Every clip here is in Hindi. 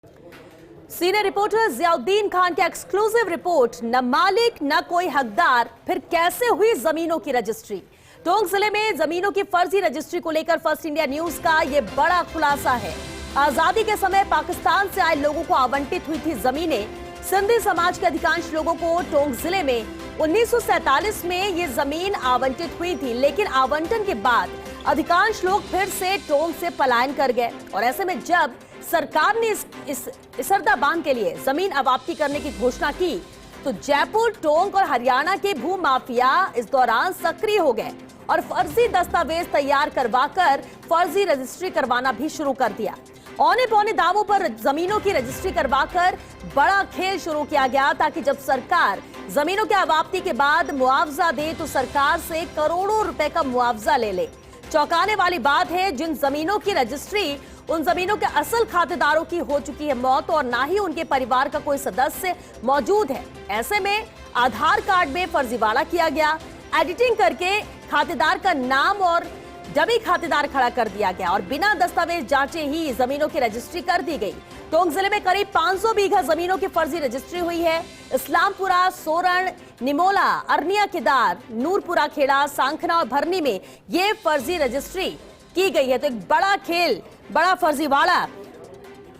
सीनियर रिपोर्टर जियाउद्दीन खान की एक्सक्लूसिव रिपोर्ट। न मालिक न कोई हकदार, फिर कैसे हुई जमीनों की रजिस्ट्री। टोंक जिले में जमीनों की फर्जी रजिस्ट्री को लेकर फर्स्ट इंडिया न्यूज का यह बड़ा खुलासा है। आजादी के समय पाकिस्तान से आए लोगों को आवंटित हुई थी जमीनें। सिंधी समाज के अधिकांश लोगों को टोंक जिले में 1947 में ये जमीन आवंटित हुई थी, लेकिन आवंटन के बाद अधिकांश लोग फिर से टोंक से पलायन कर गए। और ऐसे में जब सरकार ने इस इसरदा बांध के लिए जमीन अवाप्ति करने की घोषणा की, तो जयपुर, टोंक और हरियाणा के भू माफिया इस दौरान सक्रिय हो गए और फर्जी दस्तावेज तैयार करवाकर फर्जी रजिस्ट्री करवाना भी शुरू कर दिया। औने पौने दावों पर जमीनों की रजिस्ट्री करवाकर बड़ा खेल शुरू किया गया, ताकि जब सरकार जमीनों के अवाप्ति के बाद मुआवजा दे तो सरकार से करोड़ों रुपए का मुआवजा ले ले। चौंकाने वाली बात है, जिन जमीनों की रजिस्ट्री उन जमीनों के असल खातेदारों की हो चुकी है मौत और ना ही उनके परिवार का कोई सदस्य मौजूद है। ऐसे में आधार कार्ड में फर्जीवाड़ा किया गया, एडिटिंग करके खातेदार का नाम और डमी खातेदार खड़ा कर दिया गया और बिना दस्तावेज जांचे ही जमीनों की रजिस्ट्री कर दी गई। टोंक जिले में करीब 500 बीघा जमीनों की फर्जी रजिस्ट्री हुई है। इस्लामपुरा, सोरण, निमोला, अरनिया केदार, नूरपुरा खेड़ा, सांखना और भरनी में ये फर्जी रजिस्ट्री की गई है। तो एक बड़ा खेल, बड़ा फर्जीवाड़ा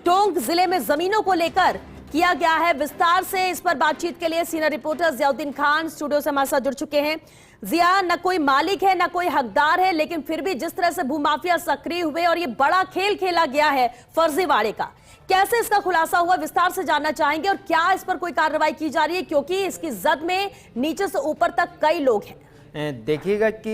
टोंक जिले में जमीनों को लेकर किया गया है। विस्तार से इस पर बातचीत के लिए senior reporter Ziauddin Khan studio से हमारे साथ जुड़ चुके हैं। जिया, न कोई मालिक है न कोई हकदार है, लेकिन फिर भी जिस तरह से भूमाफिया सक्रिय हुए और ये बड़ा खेल खेला गया है फर्जीवाड़े का, कैसे इसका खुलासा हुआ, विस्तार से जानना चाहेंगे। और क्या इस पर कोई कार्रवाई की जा रही है, क्योंकि इसकी जद में नीचे से ऊपर तक कई लोग हैं। देखिएगा कि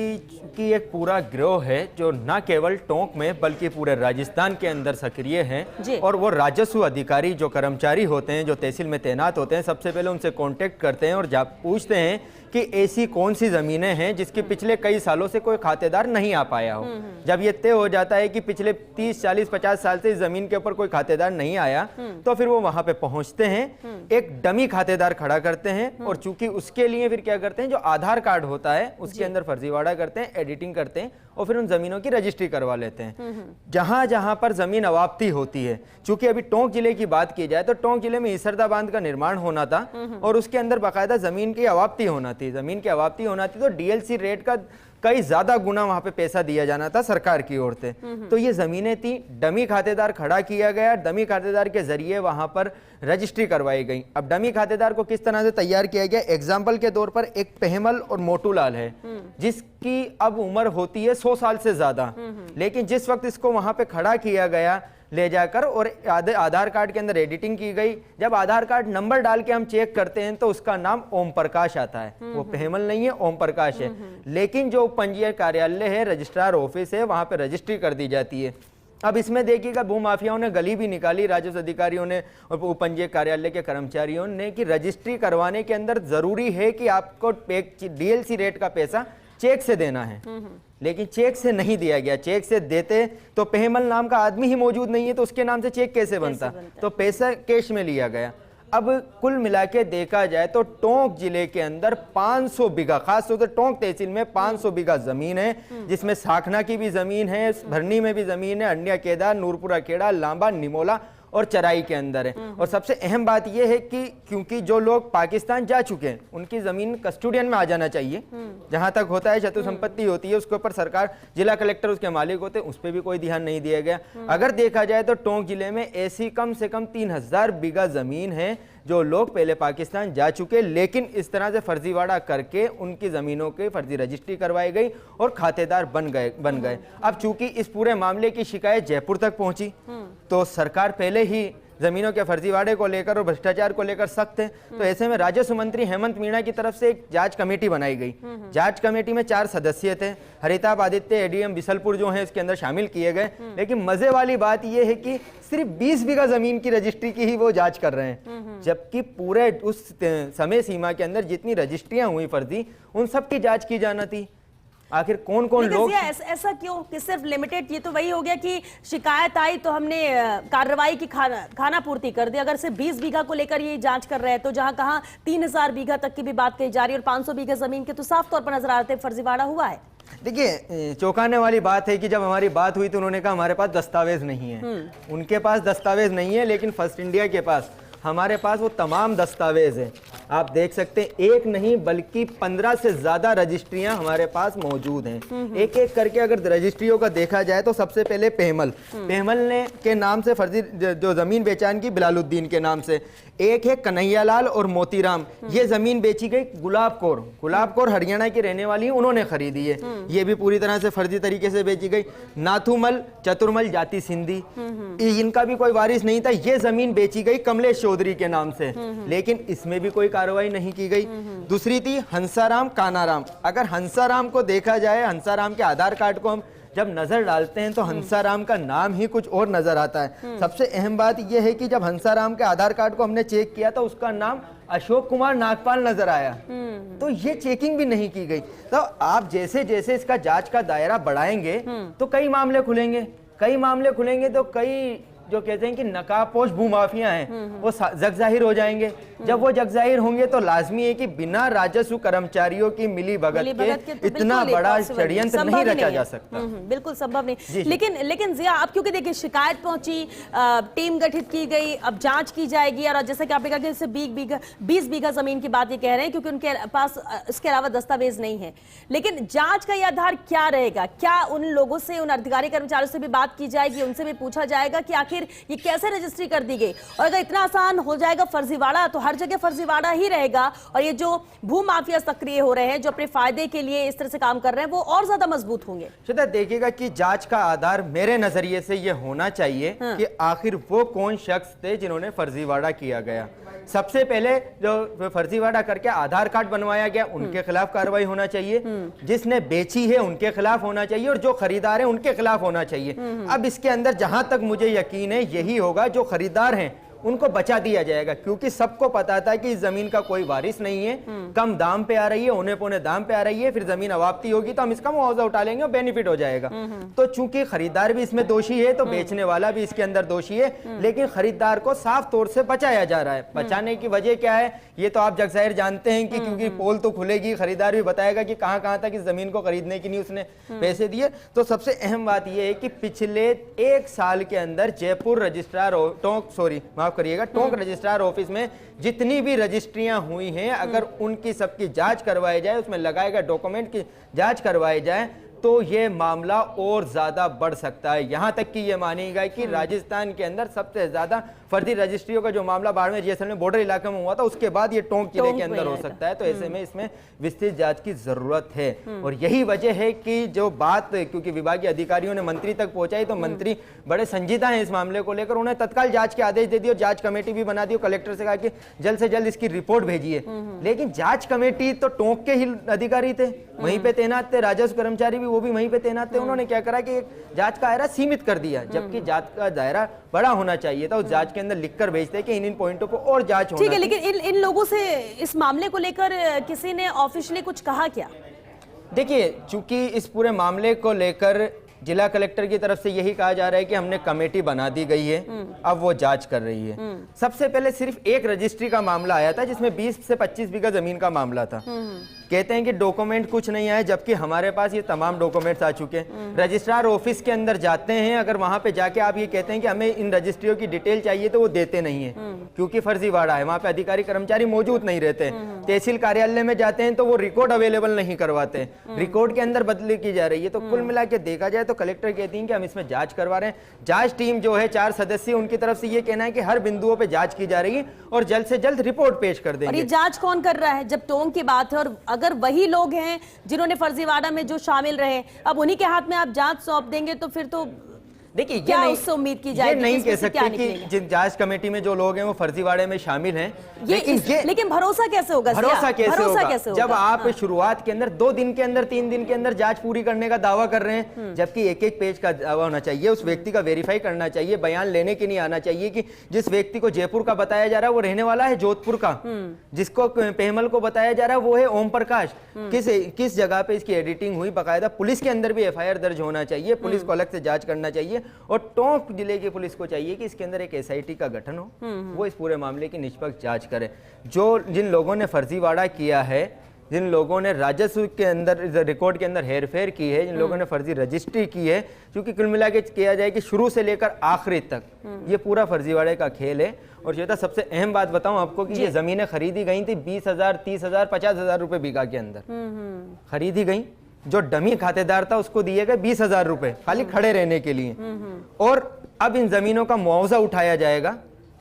एक पूरा गिरोह है जो न केवल टोंक में बल्कि पूरे राजस्थान के अंदर सक्रिय हैं और वो राजस्व अधिकारी जो कर्मचारी होते हैं, जो तहसील में तैनात होते हैं, सबसे पहले उनसे कांटेक्ट करते हैं और पूछते हैं कि ऐसी कौन सी ज़मीनें हैं जिसके पिछले कई सालों से कोई खातेदार नहीं आ पाया हो। जब ये तय हो जाता है कि पिछले 30, 40, 50 साल से इस ज़मीन के ऊपर कोई खातेदार नहीं आया, तो फिर वो वहाँ पे पहुँचते हैं, एक डमी खातेदार खड़ा करते हैं और चूंकि उसके लिए फिर क्या करते हैं, जो आधार कार्ड होता है उसके अंदर फर्जीवाड़ा करते हैं, एडिटिंग करते हैं और फिर उन जमीनों की रजिस्ट्री करवा लेते हैं। जहां जहां पर जमीन अवाप्ति होती है, चूंकि अभी टोंक जिले की बात की जाए तो टोंक जिले में इसरदा बांध का निर्माण होना था और उसके अंदर बाकायदा जमीन की अवाप्ति होना थी। जमीन की अवाप्ति होना थी तो डीएलसी रेट का कई ज्यादा गुना वहां पे पैसा दिया जाना था सरकार की ओर से। तो ये जमीनें थी, डमी खातेदार खड़ा किया गया, डमी खातेदार के जरिए वहां पर रजिस्ट्री करवाई गई। अब डमी खातेदार को किस तरह से तैयार किया गया, एग्जाम्पल के तौर पर एक पहमल और मोटूलाल है जिसकी अब उम्र होती है 100 साल से ज्यादा, लेकिन जिस वक्त इसको वहां पे खड़ा किया गया ले जाकर और आधार कार्ड के अंदर एडिटिंग की गई, जब आधार कार्ड नंबर डाल के हम चेक करते हैं तो उसका नाम ओम प्रकाश आता है। वो पहमल नहीं है, ओम प्रकाश है। लेकिन जो पंजीयक कार्यालय है, रजिस्ट्रार ऑफिस है, वहां पे रजिस्ट्री कर दी जाती है। अब इसमें देखिएगा भूमाफियाओं ने गली भी निकाली, राजस्व अधिकारियों ने और पंजीयक कार्यालय के कर्मचारियों ने, कि रजिस्ट्री करवाने के अंदर जरूरी है कि आपको डीएलसी रेट का पैसा चेक से देना है, लेकिन चेक से नहीं दिया गया। चेक से देते तो पहमल नाम का आदमी ही मौजूद नहीं है, तो उसके नाम से चेक कैसे बनता? तो पैसा कैश में लिया गया। अब कुल मिला के देखा जाए तो टोंक जिले के अंदर 500 बीघा, खासतौर से टोंक तहसील में 500 बीघा जमीन है, जिसमें साखना की भी जमीन है, भरनी में भी जमीन है, अरनिया केदार, नूरपुरा खेड़ा, लांबा, निमोला और चराई के अंदर है। और सबसे अहम बात यह है कि क्योंकि जो लोग पाकिस्तान जा चुके हैं उनकी जमीन कस्टोडियन में आ जाना चाहिए। जहां तक होता है शत्रु संपत्ति होती है, उसके ऊपर सरकार, जिला कलेक्टर उसके मालिक होते हैं, उस पर भी कोई ध्यान नहीं दिया गया। अगर देखा जाए तो टोंक जिले में ऐसी कम से कम 3000 बीघा जमीन है जो लोग पहले पाकिस्तान जा चुके, लेकिन इस तरह से फर्जीवाड़ा करके उनकी जमीनों की फर्जी रजिस्ट्री करवाई गई और खातेदार बन गए। अब चूंकि इस पूरे मामले की शिकायत जयपुर तक पहुंची, तो सरकार पहले ही जमीनों के फर्जीवाड़े को लेकर और भ्रष्टाचार को लेकर सख्त है। तो ऐसे में राजस्व मंत्री हेमंत मीणा की तरफ से एक जांच कमेटी बनाई गई। जांच कमेटी में 4 सदस्य थे, हरिताभ आदित्य, एडीएम बिसलपुर जो है इसके अंदर शामिल किए गए। लेकिन मजे वाली बात यह है कि सिर्फ 20 बीघा जमीन की रजिस्ट्री की ही वो जांच कर रहे हैं, जबकि पूरे उस समय सीमा के अंदर जितनी रजिस्ट्रियां हुई फर्जी, उन सब की जांच की जाना थी। आखिर कौन कौन लोग, ऐसा क्यों कि सिर्फ लिमिटेड? ये तो वही हो गया कि शिकायत आई तो हमने कार्रवाई की खाना पूर्ति कर दी। अगर सिर्फ 20 बीघा को लेकर ये जांच कर रहे हैं तो जहां कहां 3000 बीघा तक की भी बात कही जा रही है और 500 बीघा जमीन के तो साफ तौर पर नजर आ रहे थे फर्जीवाड़ा हुआ है। देखिए, चौंकाने वाली बात है कि जब हमारी बात हुई तो उन्होंने कहा हमारे पास दस्तावेज नहीं है। उनके पास दस्तावेज नहीं है, लेकिन फर्स्ट इंडिया के पास, हमारे पास वो तमाम दस्तावेज हैं। आप देख सकते हैं, एक नहीं बल्कि 15 से ज्यादा रजिस्ट्रियां हमारे पास मौजूद हैं। एक एक करके अगर रजिस्ट्रियों का देखा जाए तो सबसे पहले पेहमल ने के नाम से फर्जी जो जमीन बेचान की बिलालुद्दीन के नाम से, एक है कन्हैयालाल और मोतीराम, ये जमीन बेची गई गुलाब कौर हरियाणा की रहने वाली है, उन्होंने खरीदी है, ये भी पूरी तरह से फर्जी तरीके से बेची गई। नाथूमल चतुर्मल जाति सिंधी, इनका भी कोई वारिस नहीं था, ये जमीन बेची गई कमलेश चौधरी के नाम से, लेकिन इसमें भी कोई कार्रवाई नहीं की गई। दूसरी थी हंसाराम कानाराम। अगर हंसाराम को देखा जाए, हंसाराम के आधार कार्ड को हम जब नजर डालते हैं तो हंसाराम का नाम ही कुछ और नजर आता है। सबसे अहम बात यह है कि जब हंसाराम के आधार कार्ड को हमने चेक किया तो उसका नाम अशोक कुमार नागपाल नजर आया, तो ये चेकिंग भी नहीं की गई। तो आप जैसे जैसे इसका जांच का दायरा बढ़ाएंगे तो कई मामले खुलेंगे तो कई जो कहते हैं कि नकाबपोश भूमाफिया हैं वो जग जाहिर हो जाएंगे। जब वो जग जाहिर होंगे तो लाजमी है कि बिना राजस्व कर्मचारियों की मिली भगत के तो इतना बड़ा षड्यंत्र नहीं रचा जा सकता। बिल्कुल संभव नहीं। लेकिन जिया, अब क्योंकि देखिए शिकायत पहुंची, टीम गठित की गई, अब जांच की जाएगी, और जैसा कि आपने कहा कि 20 बीघा जमीन की बात ये कह रहे हैं क्योंकि उनके पास इसके अलावा दस्तावेज नहीं है। लेकिन जांच का यह आधार क्या रहेगा? क्या उन लोगों से, उन अधिकारी कर्मचारियों से भी बात की जाएगी, उनसे भी पूछा जाएगा कि आखिर ये कैसे रजिस्ट्री कर दी गई? और अगर इतना आसान हो जाएगा फर्जीवाड़ा, तो हर जगह फर्जीवाड़ा ही रहेगा, और ये जो भू माफिया सक्रिय हो रहे हैं, जो अपने फायदे के लिए इस तरह से काम कर रहे हैं, वो और ज्यादा मजबूत होंगे। श्वेता, देखिएगा कि जांच का आधार मेरे नजरिए से ये होना चाहिए कि आखिर वो कौन शख्स थे जिन्होंने फर्जीवाड़ा किया गया। सबसे पहले जो फर्जीवाड़ा करके आधार कार्ड बनवाया गया उनके खिलाफ कार्रवाई होना चाहिए, जिसने बेची है उनके खिलाफ होना चाहिए, और जो खरीदार है उनके खिलाफ होना चाहिए। अब इसके अंदर जहां तक मुझे यकीन है यही होगा, जो खरीदार हैं उनको बचा दिया जाएगा, क्योंकि सबको पता था कि इस जमीन का कोई वारिस नहीं है, कम दाम पे आ रही है, औने पौने दाम पे आ रही है, फिर जमीन अवाप्ती होगी तो हम इसका मुआवजा उठा लेंगे और बेनिफिट हो जाएगा। तो चूंकि खरीदार भी इसमें दोषी है तो बेचने वाला भी इसके अंदर दोषी है, लेकिन खरीदार को साफ तौर से बचाया जा रहा है। बचाने की वजह क्या है ये तो आप जगजाहिर जानते हैं कि क्योंकि पोल तो खुलेगी, खरीदार भी बताएगा कि कहां कहां तक इस जमीन को खरीदने के लिए उसने पैसे दिए। तो सबसे अहम बात यह है कि पिछले 1 साल के अंदर Jaipur registrar Tonk registrar office में जितनी भी रजिस्ट्रियां हुई हैं, अगर उनकी सबकी जांच करवाई जाए, उसमें लगाए गए डॉक्यूमेंट की जांच करवाई जाए, तो ये मामला और ज्यादा बढ़ सकता है। यहां तक कि ये मानी गई कि राजस्थान के अंदर सबसे ज्यादा फर्जी रजिस्ट्रियों का जो मामला बाड़मेर जैसलमेर बॉर्डर इलाके में हुआ था, उसके बाद ये टोंक जिले के अंदर हो सकता है। तो ऐसे में इसमें विस्तृत जांच की जरूरत है, और यही वजह है कि जो बात, क्योंकि विभागीय अधिकारियों ने मंत्री तक पहुंचाई तो मंत्री बड़े संजीदा हैं इस मामले को लेकर, उन्हें तत्काल जांच के आदेश दे दिए और जांच कमेटी भी बना दी, कलेक्टर से कहा कि जल्द से जल्द इसकी रिपोर्ट भेजिए। लेकिन जांच कमेटी तो टोंक के ही अधिकारी थे, वहीं पे तैनात थे, राजस्व कर्मचारी भी वो भी वहीं पे तैनात थे। उन्होंने क्या करा कि जांच का दायरा सीमित कर दिया, जबकि जांच का दायरा बड़ा होना चाहिए था। उस जांच के अंदर लिखकर भेजते कि इन पॉइंटों पर और जांच होना। ठीक है, लेकिन इन लोगों से इस मामले को लेकर किसी ने ऑफिशियली कुछ कहा क्या? देखिए, चूंकि इस पूरे मामले को लेकर जिला कलेक्टर की तरफ से यही कहा जा रहा है कि हमने कमेटी बना दी गई है, अब वो जांच कर रही है। सबसे पहले सिर्फ एक रजिस्ट्री का मामला आया था जिसमें 20 से 25 बीघा जमीन का मामला था। कहते हैं कि डॉक्यूमेंट कुछ नहीं आए, जबकि हमारे पास ये तमाम डॉक्यूमेंट्स आ चुके हैं। रजिस्ट्रार ऑफिस के अंदर जाते हैं, अगर वहां पे जाके आप ये कहते हैं कि हमें इन रजिस्ट्रियों की डिटेल चाहिए तो वो देते नहीं है, क्योंकि फर्जीवाड़ा है, वहां पे अधिकारी कर्मचारी मौजूद नहीं रहते। तहसील कार्यालय में जाते हैं तो वो रिकॉर्ड अवेलेबल नहीं करवाते, रिकॉर्ड के अंदर बदली की जा रही है। तो कुल मिला के देखा जाए तो कलेक्टर कहती हैं कि हम इसमें जांच करवा रहे हैं। जांच टीम जो है 4 सदस्यीय, उनकी तरफ से ये कहना है कि हर बिंदुओं पे जांच की जा रही है और जल्द से जल्द रिपोर्ट पेश कर देंगे। और ये जांच कौन कर रहा है जब टोंक की बात है, और अगर वही लोग हैं जिन्होंने फर्जीवाड़ा में जो शामिल रहे, अब उन्हीं के हाथ में आप जांच सौंप देंगे तो फिर तो देखिए क्या उससे उम्मीद की जाएगी? ये नहीं कह सकते कि जिन जांच कमेटी में जो लोग हैं वो फर्जीवाड़े में शामिल हैं, लेकिन भरोसा कैसे होगा? भरोसा कैसे होगा जब आप शुरुआत के अंदर 2 दिन के अंदर 3 दिन के अंदर जांच पूरी करने का दावा कर रहे हैं, जबकि एक पेज का दावा होना चाहिए, उस व्यक्ति का वेरीफाई करना चाहिए, बयान लेने के नहीं आना चाहिए कि जिस व्यक्ति को जयपुर का बताया जा रहा है वो रहने वाला है जोधपुर का, जिसको पेहमल को बताया जा रहा है वो है ओम प्रकाश। किस जगह पे इसकी एडिटिंग हुई, बाकायदा पुलिस के अंदर भी FIR दर्ज होना चाहिए, पुलिस को अलग से जांच करना चाहिए, और टोंक जिले की पुलिस को चाहिए कि इसके अंदर एक SIT का गठन हो, वो इस पूरे मामले की निष्पक्ष जांच करे। जिन लोगों ने फर्जीवाड़ा किया है जिन लोगों ने राजस्व के अंदर रिकॉर्ड के अंदर हेरफेर की है, जिन लोगों ने फर्जी रजिस्ट्री की है, क्योंकि कुल मिला के किया जाए कि शुरू से लेकर आखिरी तक ये पूरा फर्जीवाड़े का खेल है। और श्वेता, सबसे अहम बात बताऊं आपको कि ये जमीनें खरीदी गई थी 20,000, 30,000, 50,000 रुपए बीघा के अंदर खरीदी गई। जो डमी खातेदार था उसको दिए गए 20,000 रुपए खाली खड़े रहने के लिए। और अब इन जमीनों का मुआवजा उठाया जाएगा।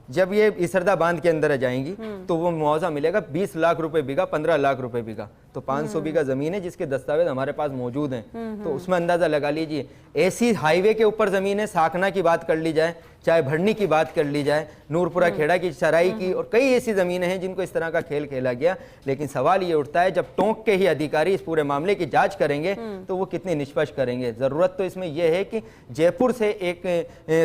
जब ये इसरदा बांध के अंदर आ जाएंगी तो वो मुआवजा मिलेगा 20 लाख रुपए बीघा, 15 लाख रुपए बीघा। तो 500 बीघा जमीन है जिसके दस्तावेज हमारे पास मौजूद हैं। तो उसमें अंदाजा लगा लीजिए, ऐसी हाईवे के ऊपर जमीन है, साखना की बात कर ली जाए, चाहे भड़नी की बात कर ली जाए, नूरपुरा खेड़ा की, सराई की, और कई ऐसी जमीनें हैं जिनको इस तरह का खेल खेला गया। लेकिन सवाल ये उठता है, जब टोंक के ही अधिकारी इस पूरे मामले की जांच करेंगे तो वो कितनी निष्पक्ष करेंगे। जरूरत तो इसमें यह है कि जयपुर से एक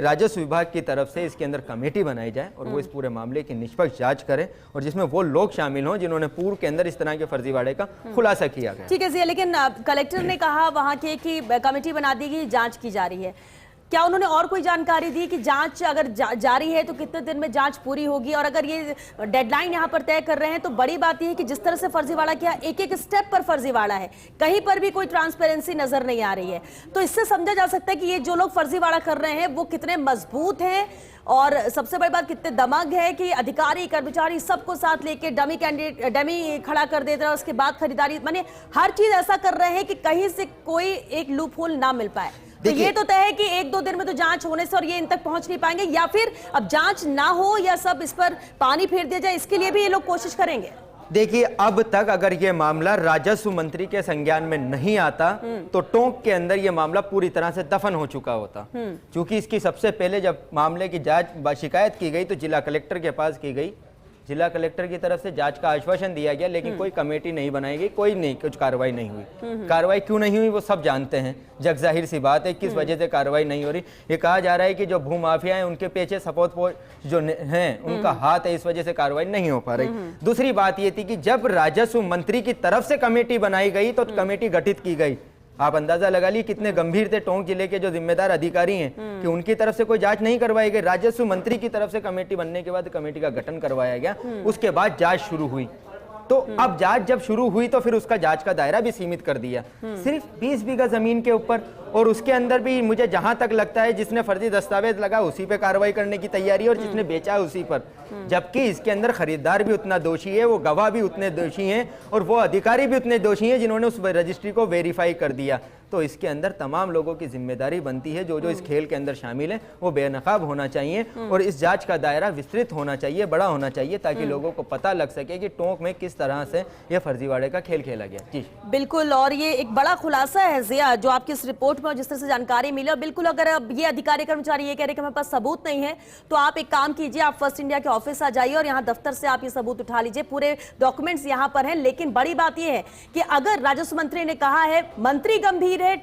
राजस्व विभाग की तरफ से इसके अंदर कमेटी बनाई जाए और वो इस पूरे मामले की निष्पक्ष जांच करे, और जिसमें वो लोग शामिल हों जिन्होंने पूर्व के अंदर इस तरह के फर्जीवाड़े का खुलासा किया गया। ठीक है जी, लेकिन कलेक्टर ने कहा वहां के कि कमेटी बना दी गई, जांच की जा रही है। क्या उन्होंने और कोई जानकारी दी कि जांच अगर जारी है तो कितने दिन में जांच पूरी होगी? और अगर ये डेडलाइन यहाँ पर तय कर रहे हैं तो बड़ी बात यह है कि जिस तरह से फर्जीवाड़ा किया, एक एक स्टेप पर फर्जीवाड़ा है, कहीं पर भी कोई ट्रांसपेरेंसी नजर नहीं आ रही है। तो इससे समझा जा सकता है कि ये जो लोग फर्जीवाड़ा कर रहे हैं वो कितने मजबूत हैं, और सबसे बड़ी बात कितने दमग है कि अधिकारी कर्मचारी सबको साथ लेके डमी खड़ा कर देते हैं, उसके बाद खरीदारी, माने हर चीज ऐसा कर रहे हैं कि कहीं से कोई एक लूप होल ना मिल पाए। तो ये तो तय है कि 1-2 दिन में तो जांच होने से और ये इन तक पहुंच नहीं पाएंगे, या फिर अब जांच ना हो या सब इस पर पानी फेर दिया जाए, इसके लिए भी ये लोग कोशिश करेंगे। देखिए, अब तक अगर ये मामला राजस्व मंत्री के संज्ञान में नहीं आता तो टोंक के अंदर ये मामला पूरी तरह से दफन हो चुका होता। क्योंकि इसकी सबसे पहले जब मामले की जांच शिकायत की गई तो जिला कलेक्टर के पास की गई, जिला कलेक्टर की तरफ से जांच का आश्वासन दिया गया, लेकिन कोई कमेटी नहीं बनाई गई, कोई नहीं, कुछ कार्रवाई नहीं हुई। कार्रवाई क्यों नहीं हुई वो सब जानते हैं, जग जाहिर सी बात है किस वजह से कार्रवाई नहीं हो रही। ये कहा जा रहा है कि जो भूमाफिया हैं उनके पीछे सपोर्ट जो हैं उनका हाथ है, इस वजह से कार्रवाई नहीं हो पा रही। दूसरी बात ये थी कि जब राजस्व मंत्री की तरफ से कमेटी बनाई गई तो कमेटी गठित की गई। आप अंदाजा लगा ली कितने गंभीर थे टोंक जिले के जो जिम्मेदार अधिकारी हैं कि उनकी तरफ से कोई जांच नहीं करवाई गई। राजस्व मंत्री की तरफ से कमेटी बनने के बाद कमेटी का गठन करवाया गया, उसके बाद जांच शुरू हुई। तो अब जांच जब शुरू हुई तो फिर उसका जांच का दायरा भी सीमित कर दिया सिर्फ 20 बीघा जमीन के ऊपर, और उसके अंदर भी मुझे जहां तक लगता है जिसने फर्जी दस्तावेज लगा उसी पे कार्रवाई करने की तैयारी है और जिसने बेचा है उसी पर, जबकि इसके अंदर खरीदार भी उतना दोषी है, वो गवाह भी उतने दोषी हैं और वो अधिकारी भी उतने दोषी हैं जिन्होंने उस रजिस्ट्री को वेरीफाई कर दिया। तो इसके अंदर तमाम लोगों की जिम्मेदारी बनती है, जो इस खेल के अंदर शामिल है वो बेनकाब होना चाहिए और इस जांच का दायरा विस्तृत होना चाहिए, बड़ा होना चाहिए, ताकि लोगों को पता लग सके कि टोंक में किस तरह से यह फर्जीवाड़े का खेल खेला गया। जी बिल्कुल, और ये एक बड़ा खुलासा है जिया जो आपकी इस रिपोर्ट में जिस तरह से जानकारी मिली। और बिल्कुल अगर अब ये अधिकारी कर्मचारी ये कह रहे हैं कि हमारे पास सबूत नहीं है, तो आप एक काम कीजिए, आप फर्स्ट इंडिया के ऑफिस आ जाइए और यहाँ दफ्तर से आप ये सबूत उठा लीजिए, पूरे डॉक्यूमेंट्स यहाँ पर हैं। लेकिन बड़ी बात यह है कि अगर राजस्व मंत्री ने कहा है, मंत्री गंभीर है,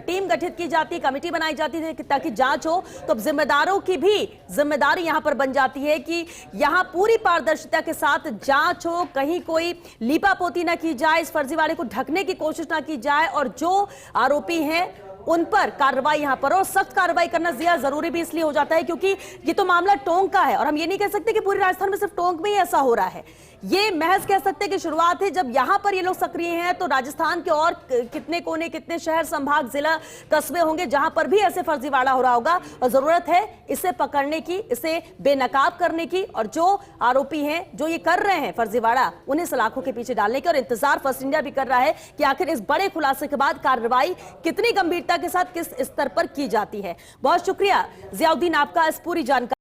टीम गठित की जाती है, कमेटी बनाई जाती है ताकि जांच हो, तो अब जिम्मेदारों की भी जिम्मेदारी यहां पर बन जाती है कि यहां पूरी पारदर्शिता के साथ जांच हो, कहीं कोई लीपापोती ना की जाए, इस फर्जीवाड़े को ढकने की कोशिश ना की जाए, और जो आरोपी हैं उन पर कार्रवाई यहां पर, और सख्त कार्रवाई करना जिया जरूरी भी इसलिए हो जाता है क्योंकि ये तो मामला टोंक का है, और हम ये नहीं कह सकते कि पूरे राजस्थान में सिर्फ टोंक में ही ऐसा हो रहा है। ये महज कह सकते हैं कि शुरुआत है। जब यहां पर ये लोग सक्रिय हैं तो राजस्थान के और कितने कोने, कितने शहर, संभाग, जिला, कस्बे होंगे जहां पर भी ऐसे फर्जीवाड़ा हो रहा होगा, और जरूरत है इसे पकड़ने की, इसे बेनकाब करने की, और जो आरोपी हैं, जो ये कर रहे हैं फर्जीवाड़ा, उन्हें सलाखों के पीछे डालने की। और इंतजार फर्स्ट इंडिया भी कर रहा है कि आखिर इस बड़े खुलासे के बाद कार्रवाई कितनी गंभीरता के साथ किस स्तर पर की जाती है। बहुत शुक्रिया जियाउद्दीन आपका इस पूरी जानकारी